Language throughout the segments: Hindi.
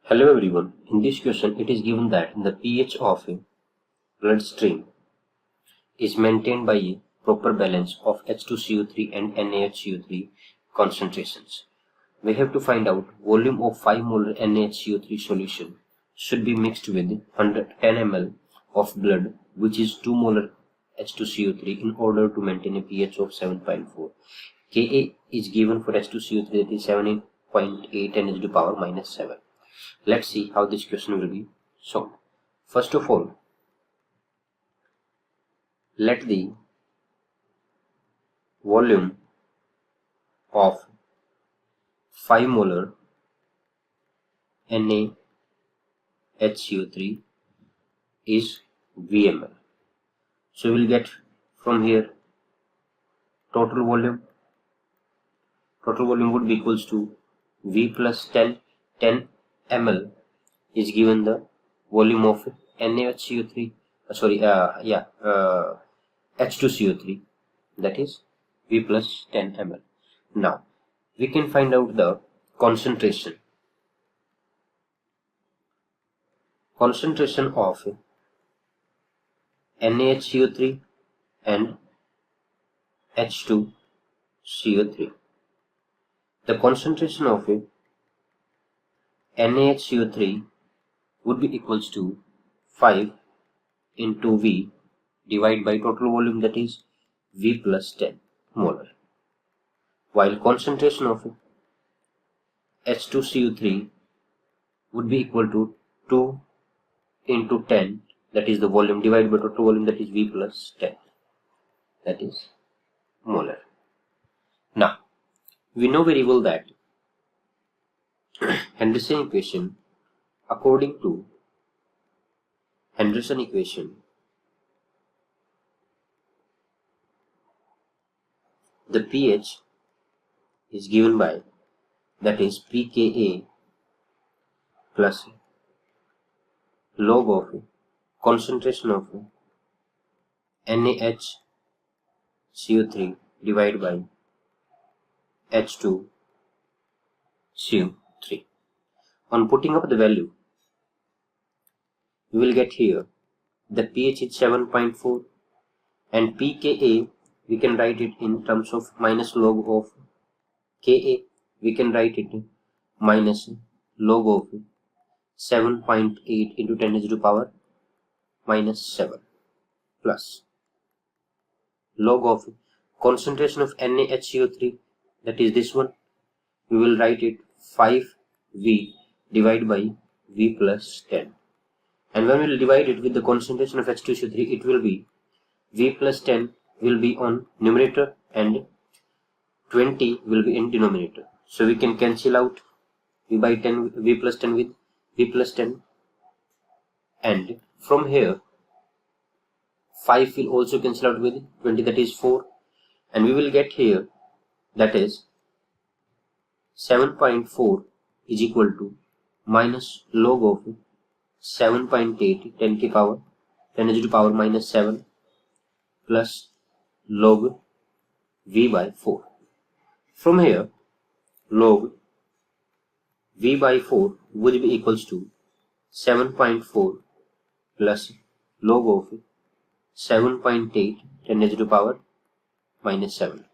Hello everyone. In this question, it is given that the pH of a blood stream is maintained by a proper balance of H2CO3 and NaHCO3 concentrations. We have to find out volume of 5 molar NaHCO3 solution should be mixed with 110 ml of blood, which is 2 molar H2CO3, in order to maintain a pH of 7.4. Ka is given for H2CO3, that is 7.8 10 to the power minus 7. Let's see how this question will be solved. First of all, let the volume of 5 molar NaHCO3 is VML. So we'll get from here total volume. Total volume would be equals to V plus 10 ml is given the volume of NaHCO3. H2CO3, that is V plus 10 ml. Now we can find out the concentration. Concentration of NaHCO3 and H2CO3. The concentration of NaHCO3 would be equals to 5 into V divided by total volume, that is V plus 10 molar, while concentration of H2CO3 would be equal to 2 into 10, that is the volume, divided by total volume, that is V plus 10, that is molar. Now we know very well that Henderson equation, according to Henderson equation, the pH is given by, that is pKa plus log of concentration of NaHCO3 divided by H2CO3. On putting up the value, we will get here the pH is 7.4, and pKa we can write it in terms of minus log of Ka. We can write it minus log of 7.8 into 10 to the power minus 7 plus log of concentration of NaHCO3, that is this one. We will write it 5V divided by V plus 10, and when we will divide it with the concentration of H2CO3, it will be V plus 10 will be on numerator and 20 will be in denominator. So we can cancel out V plus 10 with V plus 10, and from here 5 will also cancel out with 20, that is 4, and we will get here, that is 7.4 is equal to minus log of 7.8 10 to the power minus 7 plus log V by 4. From here log V by 4 would be equals to 7.4 plus log of 7.8 10 to the power minus 7.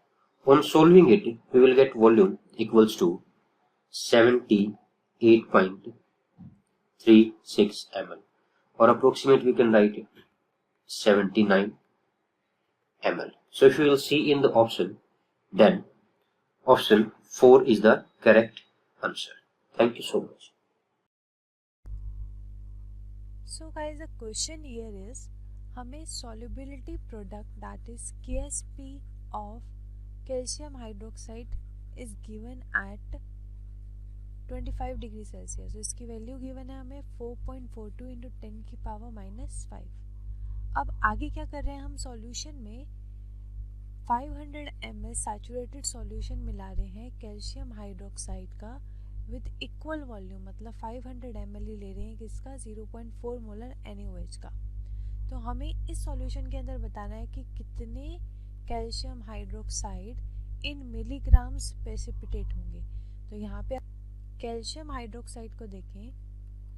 On solving it, we will get volume equals to 78.36 ml, or approximate we can write it 79 ml. So if you will see in the option, then option 4 is the correct answer. Thank you so much. So guys, the question here is, हमें solubility product, that is KSP of calcium hydroxide is given at 25 degree Celsius. तो इसकी वैल्यू गिवन है हमें 4.42 इंटू 10 की पावर माइनस 5. अब आगे क्या कर रहे हैं हम सॉल्यूशन में 500 ml सैचुरेटेड सॉल्यूशन मिला रहे हैं कैल्शियम हाइड्रोक्साइड का विद इक्वल वॉल्यूम, मतलब 500 ml ही ले रहे हैं किसका, 0.4 मोलर NaOH का. तो हमें इस सॉल्यूशन के अंदर बताना है कि कितने कैल्शियम हाइड्रोक्साइड इन मिलीग्राम्स प्रेसिपिटेट होंगे. तो यहाँ पे कैल्शियम हाइड्रोक्साइड को देखें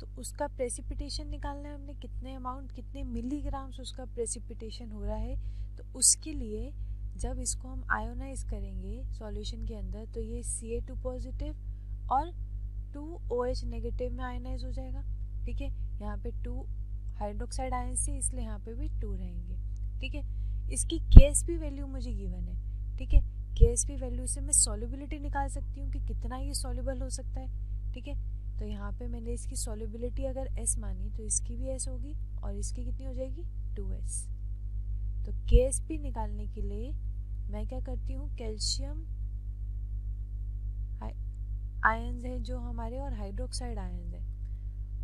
तो उसका प्रेसिपिटेशन निकालना है हमने, कितने अमाउंट, कितने मिलीग्राम्स उसका प्रेसिपिटेशन हो रहा है। तो उसके लिए जब इसको हम आयोनाइज करेंगे सॉल्यूशन के अंदर तो ये Ca2 पॉजिटिव और 2OH नेगेटिव में आयोनाइज हो जाएगा। ठीक है, यहाँ पे 2 हाइड्रोक्साइड आयन से, इसलिए यहाँ पे भी 2 रहेंगे। ठीक है, इसकी Ksp वैल्यू मुझे गिवन है। ठीक है, Ksp वैल्यू से मैं सॉल्युबिलिटी निकाल सकती हूँ कि कितना ये सॉल्युबल हो सकता है। ठीक है, तो यहाँ पे मैंने इसकी सॉल्युबिलिटी अगर S मानी तो इसकी भी S होगी और इसकी कितनी हो जाएगी 2S। तो Ksp निकालने के लिए मैं क्या करती हूँ, कैल्शियम आयन्स हैं जो हमारे और हाइड्रोक्साइड आयन्स हैं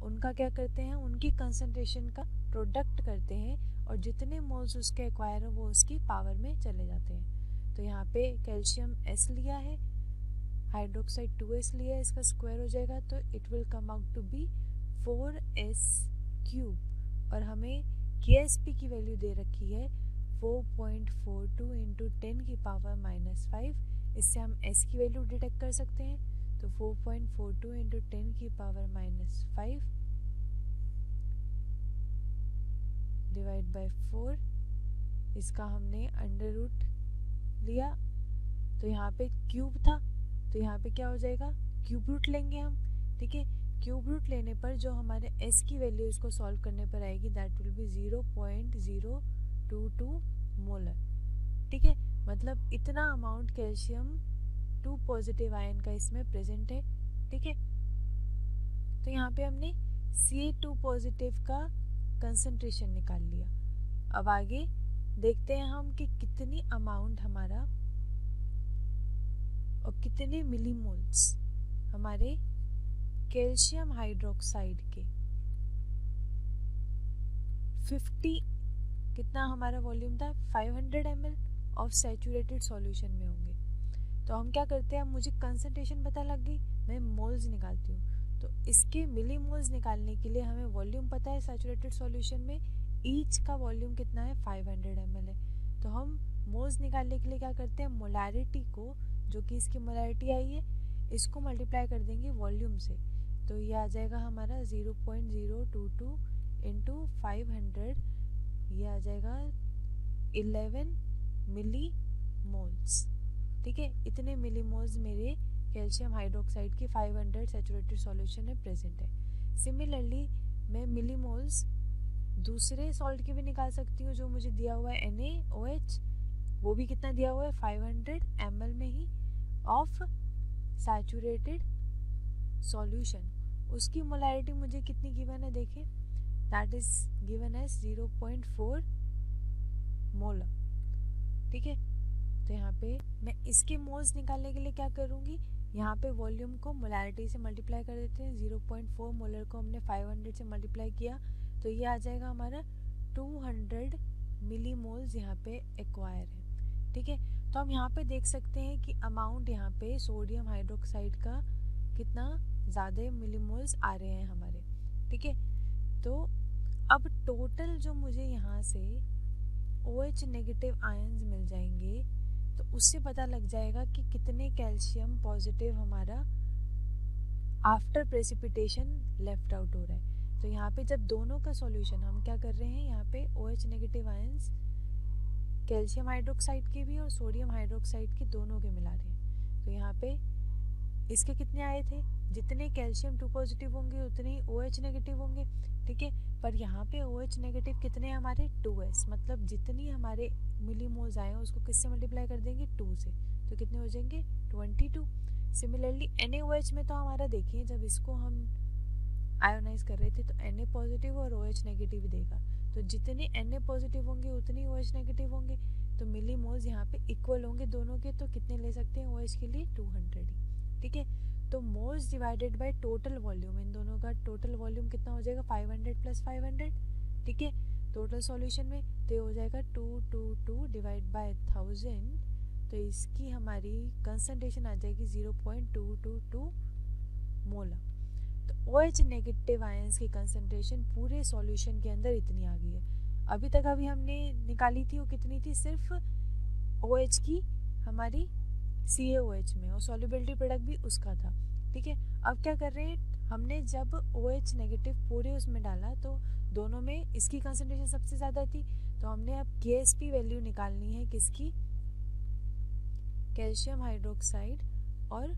उनका क्या करते हैं, उनकी कंसंट्रेशन का प्रोडक्ट करते हैं और जितने मोल्स उसके एक्वायर हो वो उसकी पावर में चले जाते हैं। तो यहाँ पे कैल्शियम S लिया है, हाइड्रोक्साइड 2S लिया है, इसका स्क्वायर हो जाएगा तो it will come out to be 4S³ और हमें Ksp की वैल्यू दे रखी है 4.42 इंटू 10 की पावर -5। इससे हम S की वैल्यू डिटेक्ट कर सकते हैं। तो 4.42 इंटू 10 की पावर -5 डिवाइड बाय 4, इसका हमने अंडर रूट लिया तो यहाँ पे क्यूब था तो यहाँ पे क्या हो जाएगा, क्यूब रूट लेंगे हम। ठीक है, क्यूब रूट लेने पर जो हमारे S की वैल्यू इसको सॉल्व करने पर आएगी दैट विल बी 0.022 मोलर। ठीक है, मतलब इतना अमाउंट कैल्शियम 2 पॉजिटिव आयन का इसमें प्रेजेंट है। ठीक है, तो यहाँ पे हमने Ca2 पॉजिटिव का कंसंट्रेशन निकाल लिया। अब आगे देखते हैं हम कि कितनी अमाउंट हमारा और कितने मिलीमोल्स हमारे कैल्शियम हाइड्रोक्साइड के 50 कितना हमारा वॉल्यूम था 500 ml ऑफ सैचुरेटेड सॉल्यूशन में होंगे। तो हम क्या करते हैं, मुझे कंसंट्रेशन पता लग गई, मैं मोल्स निकालती हूँ। तो इसके मिली मोल्स निकालने के लिए हमें वॉल्यूम पता है सैचुरेटेड सॉल्यूशन में ईच का वॉल्यूम कितना है 500 ml है। तो हम मोल्स निकालने के लिए क्या करते हैं, मोलैरिटी को, जो कि इसकी मोलैरिटी आई है, इसको मल्टीप्लाई कर देंगे वॉल्यूम से। तो ये आ जाएगा हमारा 0.022 इंटू 500, ये आ जाएगा 11 मिली मोल्स। ठीक है, इतने मिली मोल्स मेरे कैल्शियम हाइड्रोक्साइड की 500 सैचुरेटेड सॉल्यूशन में प्रेजेंट है। सिमिलरली मैं मिली मोल्स दूसरे सॉल्ट के भी निकाल सकती हूँ जो मुझे दिया हुआ है NaOH, वो भी कितना दिया हुआ है 500 ml में ही ऑफ सैचुरेटेड सॉल्यूशन। उसकी मोलैरिटी मुझे कितनी गिवन है, देखें, that is given as 0.4 molar. ठीक है, तो यहाँ पे मैं इसके मोल्स निकालने के लिए क्या करूँगी, यहाँ पे वॉल्यूम को मोलैरिटी से मल्टीप्लाई कर देते हैं। 0.4 मोलर को हमने 500 से मल्टीप्लाई किया तो ये आ जाएगा हमारा 200 मिली मोल्स यहाँ पे एक्वायर है। ठीक है, तो हम यहाँ पे देख सकते हैं कि अमाउंट यहाँ पे सोडियम हाइड्रोक्साइड का कितना ज़्यादा मिलीमोल्स आ रहे हैं हमारे। ठीक है, तो अब टोटल जो मुझे यहाँ से OH नेगेटिव आयन्स मिल जाएंगे तो उससे पता लग जाएगा कि कितने कैल्शियम पॉजिटिव हमारा आफ्टर प्रेसिपिटेशन लेफ्ट आउट हो रहा है। तो यहाँ पे जब दोनों का सॉल्यूशन हम क्या कर रहे हैं, यहाँ पे OH negative ions calcium hydroxide के भी और सोडियम हाइड्रोक्साइड के दोनों के मिला रहे हैं। तो यहाँ पे इसके कितने आए थे, जितने कैल्शियम 2 पॉजिटिव होंगे उतने ही OH नेगेटिव होंगे। ठीक है, पर यहाँ पे OH नेगेटिव कितने हमारे 2S, मतलब जितनी हमारे मिलीमोल्स आए हैं उसको किससे मल्टीप्लाई कर देंगे 2 से, तो कितने हो जाएंगे 22। सिमिलरली NaOH में तो हमारा देखिए जब इसको हम आयोनाइज कर रहे थे तो Na पॉजिटिव और OH नेगेटिव देगा, तो जितने Na पॉजिटिव होंगे उतने OH नेगेटिव होंगे, तो मिलीमोल्स यहाँ पे इक्वल होंगे दोनों के, तो कितने ले सकते हैं OH के लिए 200 ही। ठीक है, तो moles divided by total volume, इन दोनों का टोटल वॉल्यूम कितना हो जाएगा 500 + 500। ठीक है, टोटल सॉल्यूशन में तो ये हो जाएगा 222 डिवाइड बाय 1000, तो इसकी हमारी कंसंट्रेशन आ जाएगी 0.222 मोलर। तो OH नेगेटिव आयंस की कंसंट्रेशन पूरे सॉल्यूशन के अंदर इतनी आ गई है। अभी तक अभी हमने निकाली थी वो कितनी थी, सिर्फ OH की हमारी CaOH में, और सॉल्युबिलिटी प्रोडक्ट भी उसका था। ठीक है, अब क्या कर रहे हैं, हमने जब OH नेगेटिव पूरे उसमें डाला तो दोनों में इसकी कंसंट्रेशन सबसे ज़्यादा थी, तो हमने अब KSP वैल्यू निकालनी है किसकी, कैल्शियम हाइड्रोक्साइड और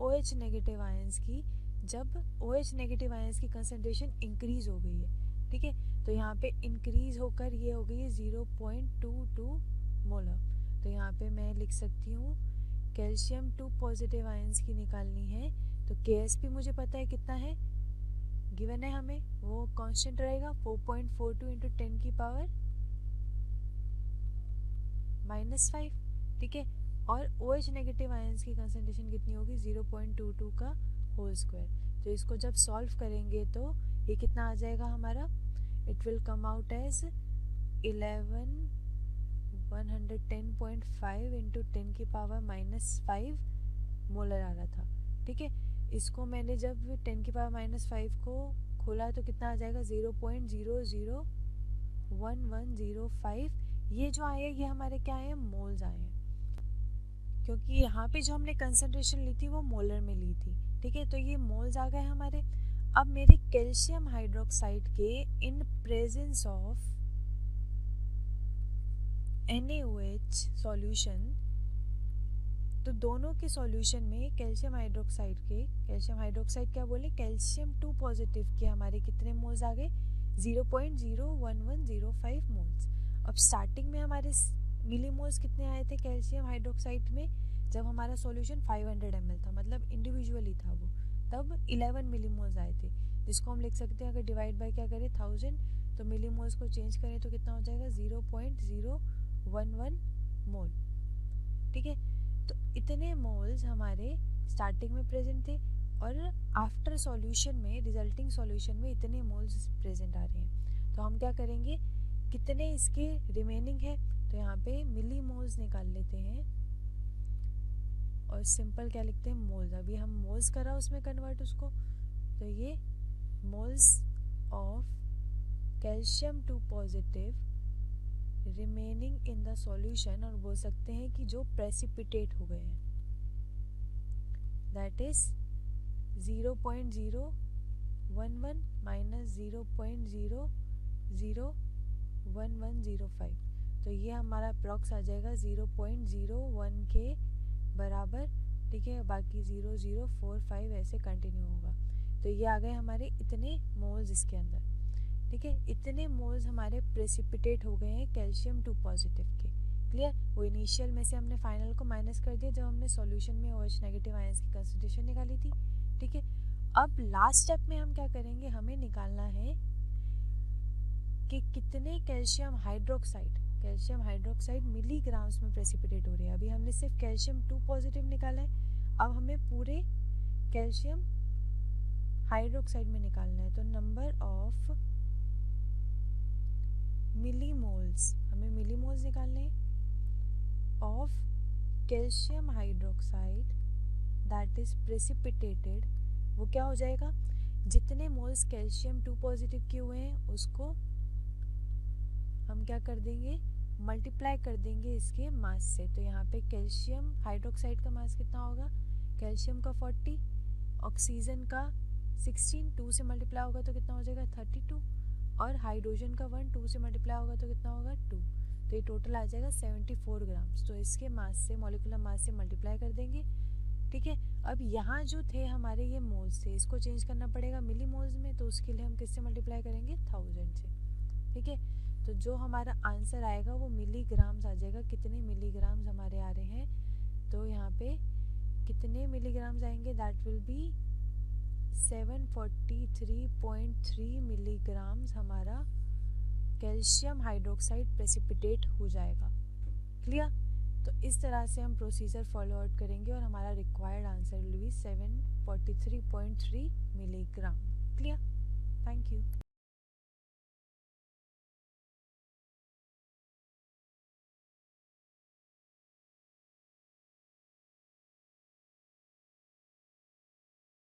OH नेगेटिव आयंस की, जब OH नेगेटिव आयंस की कंसंट्रेशन इंक्रीज हो गई है। ठीक है, तो यहाँ पे इंक्रीज होकर ये हो गई है 0.22 मोलर। तो यहाँ पे मैं लिख सकती हूँ कैल्शियम 2 पॉजिटिव आयंस की निकालनी है, तो KSP मुझे पता है कितना है, गिवन है हमें, वो कांस्टेंट रहेगा 4.42 इंटू 10 की पावर -5। ठीक है, और OH नेगेटिव आयंस की कंसंट्रेशन कितनी होगी, 0.22 का होल स्क्वायर। तो इसको जब सॉल्व करेंगे तो ये कितना आ जाएगा हमारा, it will come out as 110.5 into 10 की पावर -5 मोलर आ रहा था। ठीक है, इसको मैंने जब 10 की पावर -5 को खोला तो कितना आ जाएगा, 0.001105। ये जो आए ये हमारे क्या आए हैं, मोल्स आए हैं, क्योंकि यहाँ पे जो हमने कंसंट्रेशन ली थी वो मोलर में ली थी। ठीक है, तो ये मोल्स आ गए हमारे। अब मेरे कैल्शियम हाइड्रोक्साइड के in presence of NaOH solution, तो दोनों के सॉल्यूशन में कैल्शियम हाइड्रोक्साइड क्या बोले, कैल्शियम 2 पॉजिटिव के हमारे कितने मोल्स आ गए, 0.01105 मोल्स। अब स्टार्टिंग में हमारे मिलीमोल्स कितने आए थे कैल्शियम हाइड्रोक्साइड में, जब हमारा सॉल्यूशन 500 ml था, मतलब इंडिविजुअली था वो, तब 11 मिलीमोल्स आए थे, जिसको हम लिख सकते हैं अगर डिवाइड बाय क्या करें 1000, तो मिलीमोल्स को चेंज करें तो कितना हो जाएगा, 0.011 मोल। ठीक है, तो इतने मोल्स हमारे स्टार्टिंग में प्रेजेंट थे, और आफ्टर सॉल्यूशन में, रिजल्टिंग सॉल्यूशन में इतने मोल्स प्रेजेंट आ रहे हैं। तो हम क्या करेंगे, कितने इसके रिमेनिंग है, तो यहाँ पे मिली मोल्स निकाल लेते हैं और सिंपल क्या लिखते हैं, मोल्स। अभी हम मोल्स करा उसमें कन्वर्ट उसको, तो ये moles of calcium 2 positive remaining in the solution, और बोल सकते हैं कि जो प्रेसिपिटेट हो गए हैं, दैट इज 0.011 माइनस 0.00105। तो ये हमारा अप्रॉक्स आ जाएगा 0.01 के बराबर। ठीक है, बाकी 0045 ऐसे कंटिन्यू होगा। तो ये आ गए हमारे इतने मोल्स इसके अंदर। ठीक है, इतने मोल्स हमारे प्रेसिपिटेट हो गए हैं कैल्शियम 2 पॉजिटिव के। क्लियर, वो इनिशियल में से हमने फाइनल को माइनस कर दिया जब हमने सॉल्यूशन में OH नेगेटिव आयंस की कंसंट्रेशन निकाली थी। ठीक है, अब लास्ट स्टेप में हम क्या करेंगे, हमें निकालना है कि कितने कैल्शियम हाइड्रोक्साइड मिलीग्राम्स में प्रेसिपिटेट हो रहे हैं। अभी हमने सिर्फ कैल्शियम 2 पॉजिटिव निकाला है, अब हमें पूरे कैल्शियम हाइड्रोक्साइड में निकालना है। तो नंबर ऑफ मिलीमोल्स, हमें मिलीमोल्स निकालने हैं of calcium hydroxide that is precipitated. वो क्या हो जाएगा, जितने मोल्स कैल्शियम 2 पॉजिटिव के हुए हैं उसको हम क्या कर देंगे, मल्टीप्लाई कर देंगे इसके मास से। तो यहाँ पे कैल्शियम हाइड्रोक्साइड का मास कितना होगा, कैल्शियम का 40, ऑक्सीजन का 16, 2 से मल्टीप्लाई होगा तो कितना हो जाएगा 32, और हाइड्रोजन का 1 2 से मल्टीप्लाई होगा तो कितना होगा 2। तो ये टोटल आ जाएगा 74 ग्राम्स। तो इसके मास से, मॉलिक्यूलर मास से मल्टीप्लाई कर देंगे। ठीक है, अब यहाँ जो थे हमारे ये मोल्स थे, इसको चेंज करना पड़ेगा मिली मोल्स में, तो उसके लिए हम किससे मल्टीप्लाई करेंगे, 1000 से। ठीक है, तो जो हमारा आंसर आएगा वो मिलीग्राम्स आ जाएगा। कितने मिलीग्राम्स हमारे आ रहे हैं, तो यहाँ पे कितने मिलीग्राम्स आएंगे, दैट विल बी 743.3 मिलीग्राम्स हमारा कैल्शियम हाइड्रोक्साइड प्रेसिपिटेट हो जाएगा। क्लियर, तो इस तरह से हम प्रोसीजर फॉलो आउट करेंगे और हमारा required answer will be 743.3 milligram. Clear, thank you.